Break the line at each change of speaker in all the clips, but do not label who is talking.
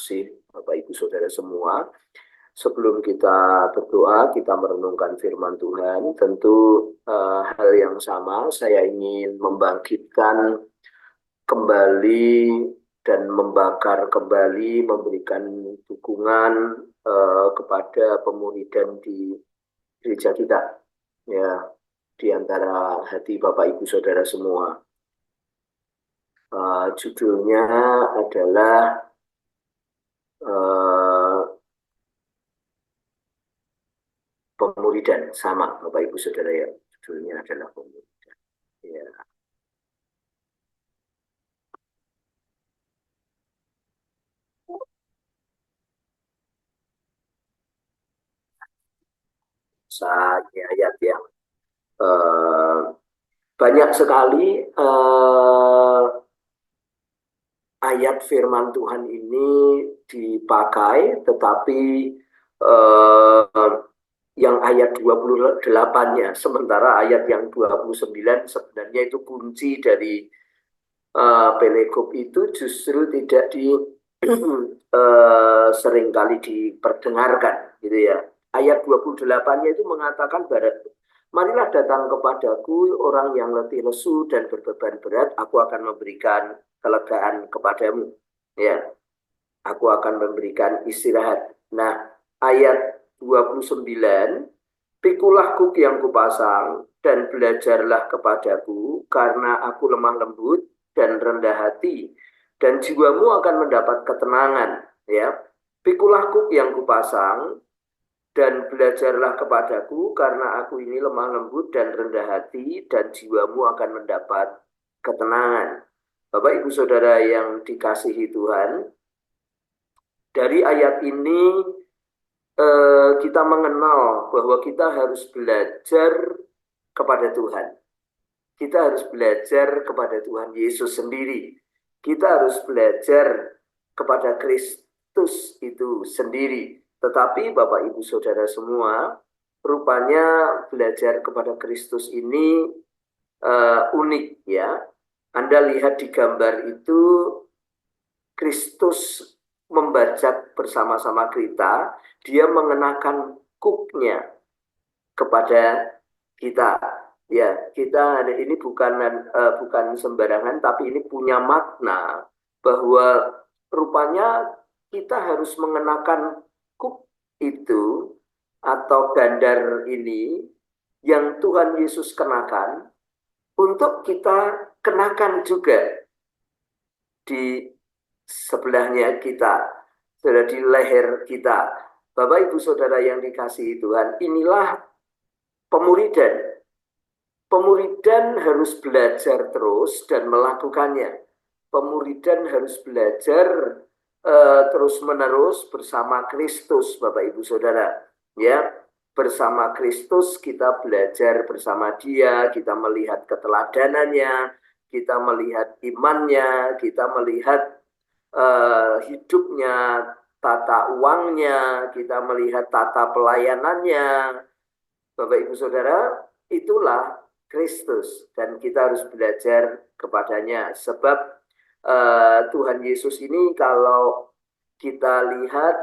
kasih Bapak Ibu Saudara semua. Sebelum kita berdoa, kita merenungkan firman Tuhan, tentu hal yang sama, saya ingin membangkitkan kembali dan membakar kembali, memberikan dukungan kepada pemuridan di gereja kita, ya, di antara hati Bapak Ibu Saudara semua. Judulnya adalah pemuridan, sama Bapak Ibu Saudara ya, judulnya adalah pemuridan. Ya. Saatnya ayat yang banyak sekali ayat firman Tuhan ini dipakai, tetapi yang ayat 28-nya, sementara ayat yang 29 sebenarnya itu kunci dari Pelegop itu justru tidak seringkali diperdengarkan, gitu ya. Ayat 28-nya itu mengatakan, marilah datang kepadaku orang yang letih lesu dan berbeban berat, aku akan memberikan kelegaan kepadamu. Ya, aku akan memberikan istirahat. Nah, ayat 29, pikulah kuk yang kupasang dan belajarlah kepadaku, karena aku lemah lembut dan rendah hati, dan jiwamu akan mendapat ketenangan. Ya, pikulah kuk yang kupasang dan belajarlah kepadaku, karena aku ini lemah lembut dan rendah hati, dan jiwamu akan mendapat ketenangan. Bapak Ibu Saudara yang dikasihi Tuhan, dari ayat ini kita mengenal bahwa kita harus belajar kepada Tuhan. Kita harus belajar kepada Tuhan Yesus sendiri. Kita harus belajar kepada Kristus itu sendiri. Tetapi Bapak Ibu Saudara semua, rupanya belajar kepada Kristus ini unik ya. Anda lihat di gambar itu, Kristus membajak bersama-sama kita, dia mengenakan kuknya kepada kita. Ya, kita ini bukan sembarangan, tapi ini punya makna bahwa rupanya kita harus mengenakan kuk itu atau gandar ini yang Tuhan Yesus kenakan, untuk kita kenakan juga di sebelahnya kita, sudah di leher kita. Bapak Ibu Saudara yang dikasihi Tuhan, inilah pemuridan. Pemuridan harus belajar terus dan melakukannya. Pemuridan harus belajar terus-menerus bersama Kristus, Bapak Ibu Saudara. Ya, bersama Kristus kita belajar bersama Dia, kita melihat keteladanannya, kita melihat imannya, kita melihat hidupnya, tata uangnya, kita melihat tata pelayanannya. Bapak Ibu Saudara, itulah Kristus, dan kita harus belajar kepadanya. Sebab Tuhan Yesus ini kalau kita lihat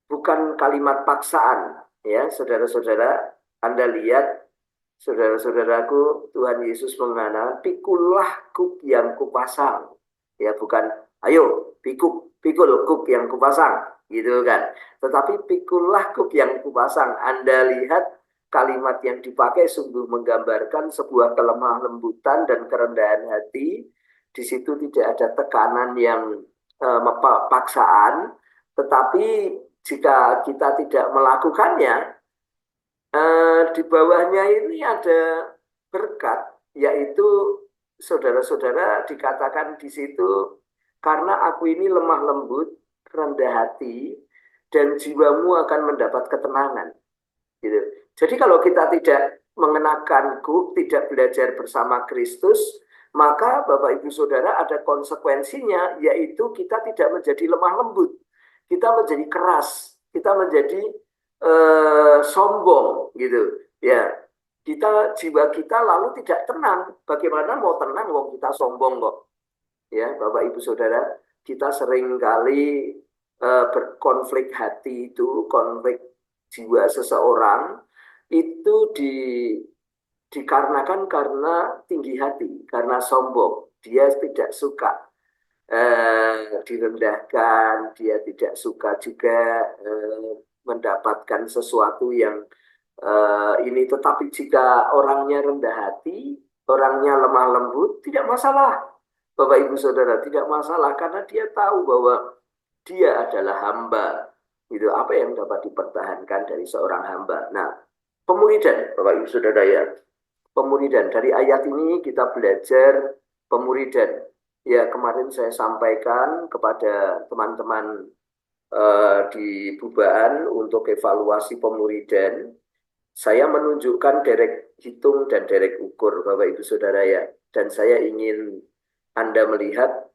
bukan kalimat paksaan, ya saudara-saudara. Anda lihat, saudara-saudaraku, Tuhan Yesus mengatakan, pikulah kuk yang kupasang. Ya, bukan, ayo pikul kuk yang kupasang, gitu kan. Tetapi pikullah kuk yang kupasang. Anda lihat kalimat yang dipakai sungguh menggambarkan sebuah kelemah lembutan dan kerendahan hati. Di situ tidak ada tekanan yang paksaan, tetapi jika kita tidak melakukannya, di bawahnya ini ada berkat, yaitu saudara-saudara dikatakan di situ, karena aku ini lemah lembut, rendah hati, dan jiwamu akan mendapat ketenangan. Gitu. Jadi kalau kita tidak mengenakan kuk, tidak belajar bersama Kristus, maka Bapak Ibu Saudara ada konsekuensinya, yaitu kita tidak menjadi lemah lembut, kita menjadi keras, kita menjadi sombong, gitu ya. Jiwa kita lalu tidak tenang. Bagaimana mau tenang wong kita sombong kok, ya Bapak Ibu Saudara. kita sering kali berkonflik hati itu, konflik jiwa seseorang itu dikarenakan karena tinggi hati, karena sombong. Dia tidak suka direndahkan, dia tidak suka juga mendapatkan sesuatu yang ini. Tetapi jika orangnya rendah hati, orangnya lemah lembut, tidak masalah. Bapak Ibu Saudara, tidak masalah karena dia tahu bahwa dia adalah hamba. Itu apa yang dapat dipertahankan dari seorang hamba. Nah, pemuridan, Bapak Ibu Saudara ya. Pemuridan. Dari ayat ini kita belajar pemuridan. Ya, kemarin saya sampaikan kepada teman-teman di Bubaan untuk evaluasi pemuridan. Saya menunjukkan derek hitung dan derek ukur, Bapak Ibu Saudara ya. Dan saya ingin Anda melihat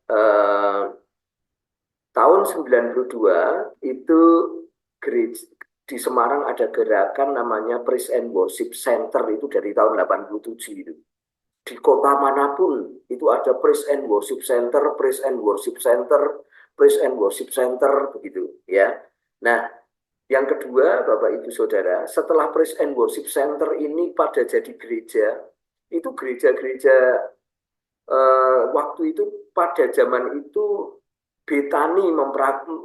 tahun 92 itu gereja, di Semarang ada gerakan namanya Praise and Worship Center, itu dari tahun 87 itu. Di kota manapun itu ada Praise and Worship Center, Praise and Worship Center, Praise and Worship Center, begitu ya. Nah, yang kedua, Bapak Ibu Saudara, setelah Praise and Worship Center ini pada jadi gereja, itu gereja-gereja waktu itu pada zaman itu Betani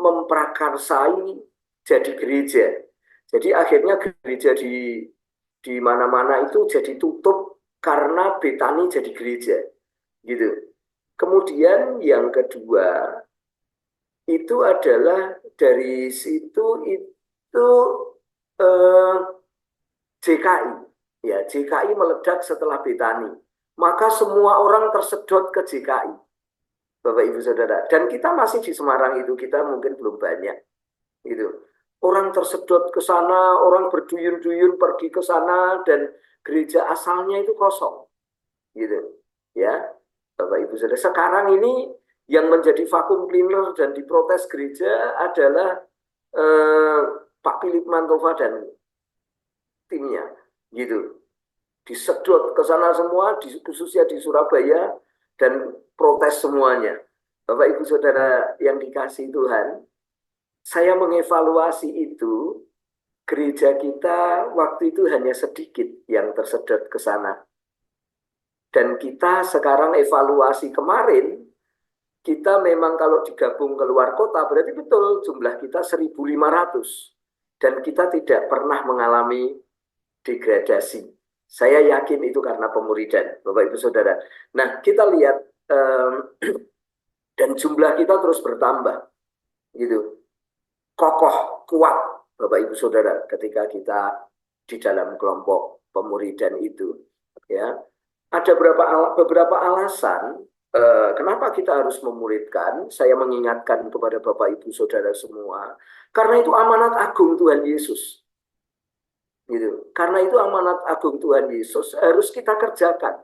memprakarsai jadi gereja. Jadi akhirnya gereja di mana-mana itu jadi tutup karena Betani jadi gereja, gitu. Kemudian yang kedua itu adalah dari situ itu JKI, ya JKI meledak setelah Betani, maka semua orang tersedot ke JKI, Bapak Ibu Saudara. Dan kita masih di Semarang itu, kita mungkin belum banyak, gitu. Orang tersedot ke sana, orang berduyun-duyun pergi ke sana, dan gereja asalnya itu kosong, gitu. Ya, Bapak Ibu Saudara. Sekarang ini yang menjadi vakum cleaner dan diprotes gereja adalah Pak Philip Mantova dan timnya, gitu. Disedot ke sana semua, khususnya di Surabaya, dan protes semuanya. Bapak Ibu Saudara yang dikasihi Tuhan, saya mengevaluasi itu, gereja kita waktu itu hanya sedikit yang tersedot ke sana. Dan kita sekarang evaluasi kemarin, kita memang kalau digabung ke luar kota, berarti betul jumlah kita 1.500. Dan kita tidak pernah mengalami degradasi. Saya yakin itu karena pemuridan, Bapak Ibu Saudara. Nah, kita lihat, dan jumlah kita terus bertambah, gitu. Kokoh, kuat, Bapak Ibu Saudara, ketika kita di dalam kelompok pemuridan itu. Ya, ada beberapa alasan kenapa kita harus memuridkan. Saya mengingatkan kepada Bapak Ibu Saudara semua, karena itu amanat agung Tuhan Yesus. Gitu. Karena itu amanat agung Tuhan Yesus harus kita kerjakan.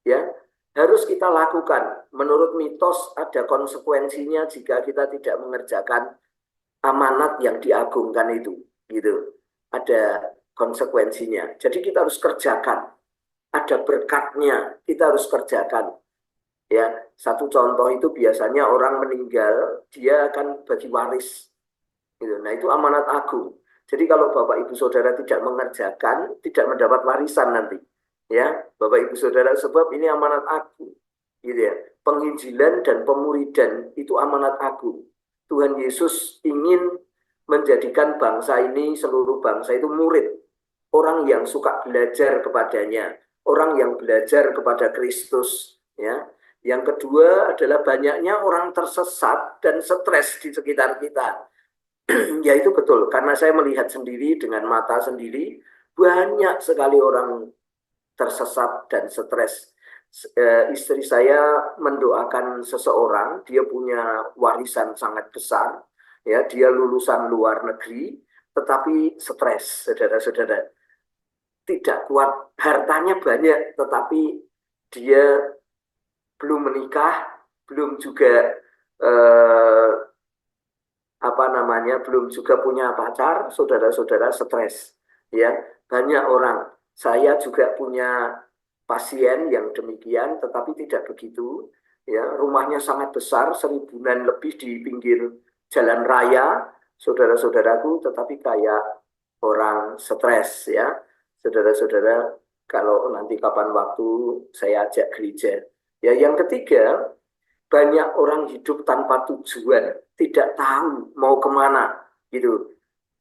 Ya, harus kita lakukan. Menurut mitos ada konsekuensinya jika kita tidak mengerjakan amanat yang diagungkan itu, gitu. Ada konsekuensinya. Jadi kita harus kerjakan. Ada berkatnya, kita harus kerjakan. Ya, satu contoh itu biasanya orang meninggal, dia akan bagi waris. Gitu. Nah, itu amanat agung. Jadi kalau Bapak Ibu Saudara tidak mengerjakan, tidak mendapat warisan nanti. Ya, Bapak Ibu Saudara, sebab ini amanat agung. Gitu ya. Penginjilan dan pemuridan itu amanat agung. Tuhan Yesus ingin menjadikan bangsa ini, seluruh bangsa itu murid. Orang yang suka belajar kepadanya, orang yang belajar kepada Kristus. Ya. Yang kedua adalah banyaknya orang tersesat dan stres di sekitar kita. Ya itu betul, karena saya melihat sendiri dengan mata sendiri, banyak sekali orang tersesat dan stres. Istri saya mendoakan seseorang, dia punya warisan sangat besar, ya, dia lulusan luar negeri, tetapi stres, saudara-saudara. Tidak kuat, hartanya banyak, tetapi dia belum menikah, belum juga belum juga punya pacar, saudara-saudara, stres. Ya, banyak orang. Saya juga punya pasien yang demikian, tetapi tidak begitu. ya rumahnya sangat besar, 1000-an lebih di pinggir jalan raya, saudara-saudaraku, tetapi kayak orang stres ya, saudara-saudara. Kalau nanti kapan waktu saya ajak gereja. Ya, yang ketiga, banyak orang hidup tanpa tujuan, tidak tahu mau kemana, gitu.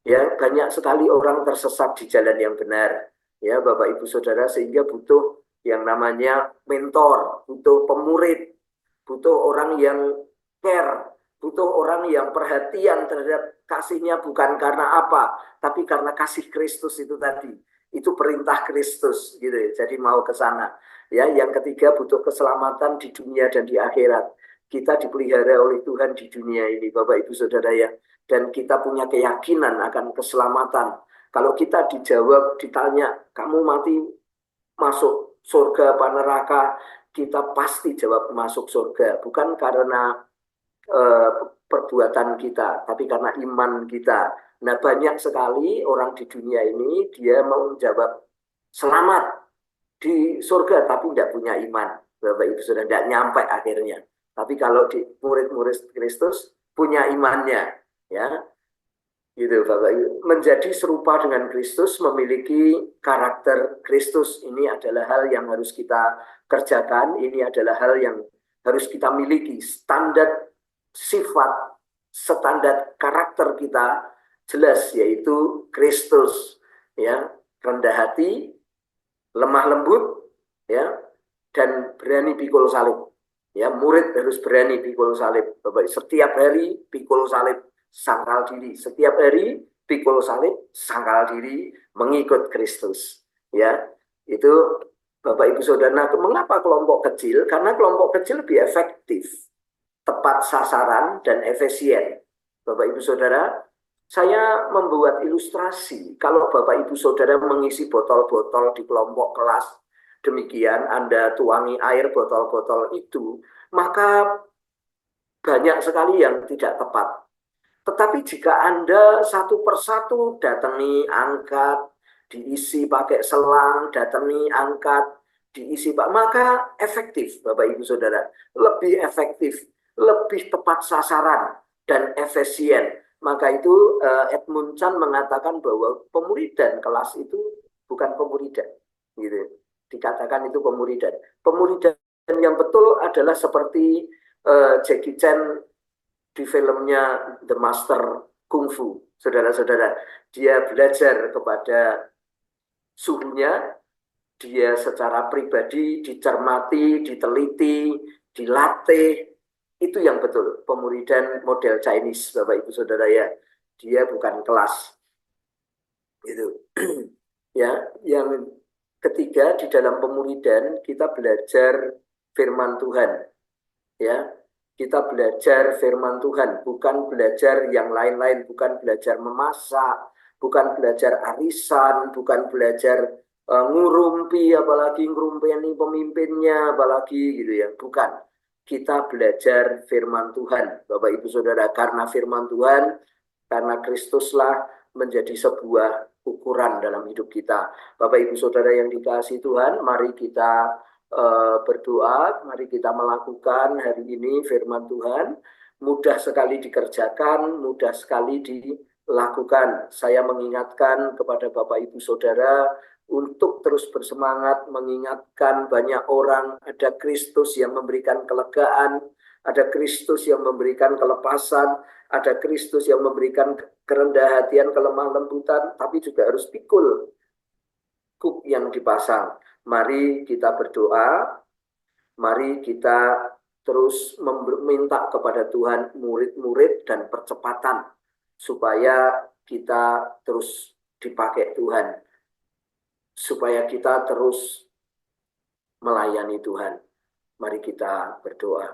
Ya, banyak sekali orang tersesat di jalan yang benar. Ya, Bapak Ibu Saudara, sehingga butuh yang namanya mentor, butuh pemurid, butuh orang yang care, butuh orang yang perhatian terhadap kasihnya bukan karena apa, tapi karena kasih Kristus itu tadi. Itu perintah Kristus gitu ya. Jadi mau ke sana. Ya, yang ketiga butuh keselamatan di dunia dan di akhirat. Kita dipelihara oleh Tuhan di dunia ini, Bapak Ibu Saudara ya. Dan kita punya keyakinan akan keselamatan. Kalau kita dijawab, ditanya, kamu mati masuk surga apa neraka, kita pasti jawab masuk surga. Bukan karena eh, perbuatan kita, tapi karena iman kita. Nah, banyak sekali orang di dunia ini, dia mau menjawab selamat di surga, tapi tidak punya iman. Bapak Ibu sudah tidak nyampe akhirnya. Tapi kalau di murid-murid Kristus punya imannya, ya, gitu Bapak Ibu. Menjadi serupa dengan Kristus, memiliki karakter Kristus, ini adalah hal yang harus kita kerjakan, ini adalah hal yang harus kita miliki. Standar sifat, standar karakter kita jelas, yaitu Kristus, ya, rendah hati, lemah lembut, ya, dan berani pikul salib. Ya, murid harus berani pikul salib. Bapak, setiap hari pikul salib, sangkal diri. Setiap hari pikul salib, sangkal diri, mengikut Kristus. Ya, itu Bapak Ibu Saudara. Nah, mengapa kelompok kecil? Karena kelompok kecil lebih efektif, tepat sasaran, dan efisien. Bapak Ibu Saudara, saya membuat ilustrasi. Kalau Bapak Ibu Saudara mengisi botol-botol di kelompok kelas, demikian Anda tuangi air botol-botol itu, maka banyak sekali yang tidak tepat. Tetapi jika Anda satu persatu datangi, angkat, diisi pakai selang, datangi, angkat, diisi Pak, maka efektif Bapak Ibu Saudara, lebih efektif, lebih tepat sasaran dan efisien. Maka itu Edmund Chan mengatakan bahwa pemuridan kelas itu bukan pemuridan, gitu. Dikatakan itu pemuridan. Pemuridan yang betul adalah seperti Jackie Chan di filmnya The Master Kung Fu, saudara-saudara. Dia belajar kepada suhunya, dia secara pribadi dicermati, diteliti, dilatih. Itu yang betul, pemuridan model Chinese, Bapak Ibu Saudara ya. Dia bukan kelas. Gitu. Ya, yang ketiga di dalam pemuridan kita belajar firman Tuhan. Ya, kita belajar firman Tuhan, bukan belajar yang lain-lain, bukan belajar memasak, bukan belajar arisan, bukan belajar ngurumpi, apalagi ngurumpeni pemimpinnya, apalagi gitu ya, bukan. Kita belajar firman Tuhan, Bapak Ibu Saudara, karena firman Tuhan, karena Kristuslah menjadi sebuah ukuran dalam hidup kita. Bapak Ibu Saudara yang dikasihi Tuhan, mari kita berdoa, mari kita melakukan hari ini firman Tuhan. Mudah sekali dikerjakan, mudah sekali dilakukan. Saya mengingatkan kepada Bapak Ibu Saudara untuk terus bersemangat, mengingatkan banyak orang, ada Kristus yang memberikan kelegaan, ada Kristus yang memberikan kelepasan, ada Kristus yang memberikan kerendahan hatian, kelemah lembutan, tapi juga harus pikul kuk yang dipasang. Mari kita berdoa, mari kita terus meminta kepada Tuhan murid-murid dan percepatan supaya kita terus dipakai Tuhan, supaya kita terus melayani Tuhan. Mari kita berdoa.